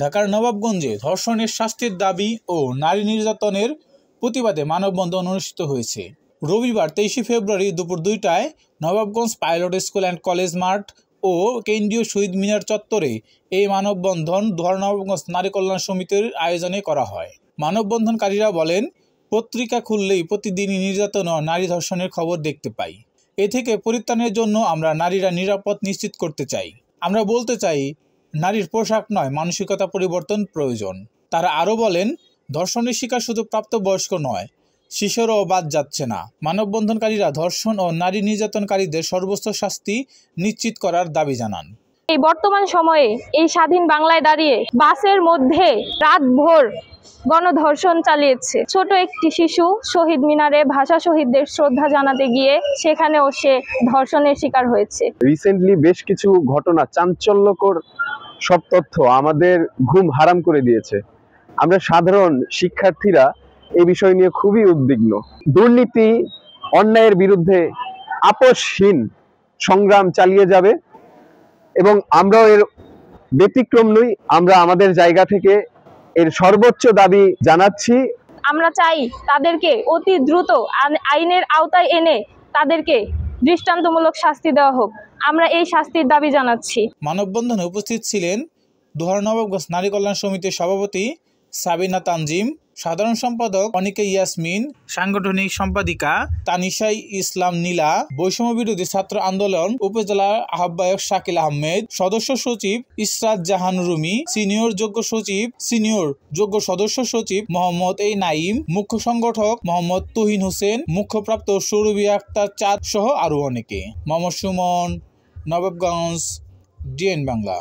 ঢাকার নবাবগঞ্জে ধর্ষণের শাস্তির দাবি ও নারী নির্যাতনের প্রতিবাদে মানববন্ধন অনুষ্ঠিত হয়েছে। রবিবার 23 ফেব্রুয়ারি দুপুর 2টায় Nawabganj pilot school and college মাঠ ও কেন্দ্রীয় শহীদ মিনার চত্বরে এই মানববন্ধন নবাবগঞ্জ নারী কল্যাণ সমিতির আয়োজনে করা হয়। মানববন্ধনকারীরা বলেন, পত্রিকা খুললেই প্রতিদিনই নির্যাতন ও নারী ধর্ষণের খবর দেখতে পাই। এ থেকে পরিত্রাণের জন্য আমরা নারীরা নিরাপদ নিশ্চিত করতে চাই। আমরা বলতে চাই, নারীর পোশাক নয়, মানসিকতা পরিবর্তন প্রয়োজন। তারা আরও বলেন, ধর্ষণের শিকার শুধু প্রাপ্তবয়স্ক নয়, শিশুরাও বাদ যাচ্ছে না। মানববন্ধনকারীরা ধর্ষণ ও নারী নির্যাতনকারীদের সর্বোচ্চ শাস্তি নিশ্চিত করার দাবি জানান। এই বর্তমান সময়ে এই স্বাধীন বাংলায় দাঁড়িয়ে বাসের মধ্যে রাতভর গণধর্ষণ চালিয়েছে। ছোট একটি শিশু শহীদ মিনারে ভাষা শহীদদের শ্রদ্ধা জানাতে গিয়ে সেখানেও সে ধর্ষণের শিকার হয়েছে। রিসেন্টলি বেশ কিছু ঘটনা, চাঞ্চল্যকর সব তথ্য আমাদের ঘুম হারাম করে দিয়েছে। আমরা সাধারণ শিক্ষার্থীরা এই বিষয় নিয়ে খুবই উদ্বিগ্ন। দুর্নীতি, অন্যায়ের বিরুদ্ধে আপোষহীন সংগ্রাম চালিয়ে যাবে এবং আমরাও এর ব্যতিক্রম নই। আমরা আমাদের জায়গা থেকে এর সর্বোচ্চ দাবি জানাচ্ছি। আমরা চাই তাদেরকে অতি দ্রুত আইনের আওতায় এনে তাদেরকে দৃষ্টান্তমূলক শাস্তি দেওয়া হোক। আমরা এই শাস্তির দাবি জানাচ্ছি। মানববন্ধনে উপস্থিত ছিলেন দোহার নবাবগঞ্জ নারী কল্যাণ সমিতির সভাপতি সাবিনা তানজিম, সাধারণ সম্পাদক অনিকা ইয়াসমিন, সাংগঠনিক সম্পাদিকা তানিশা ইসলাম নীলা, বৈষম্য বিরোধী ছাত্র আন্দোলন উপজেলা আহ্বায়ক শাকিল আহমেদ, সদস্য সচিব ইসরাত জাহান রুমি, সিনিয়র যোগ্য সদস্য সচিব মোহাম্মদ এ নাইম, মুখ্য সংগঠক মোহাম্মদ তুহিন হোসেন, মুখপ্রাপ্ত সুরভি আক্তার চাঁদ সহ আরো অনেকে। মোহাম্মদ সুমন, নবাবগঞ্জ, ডিএন বাংলা।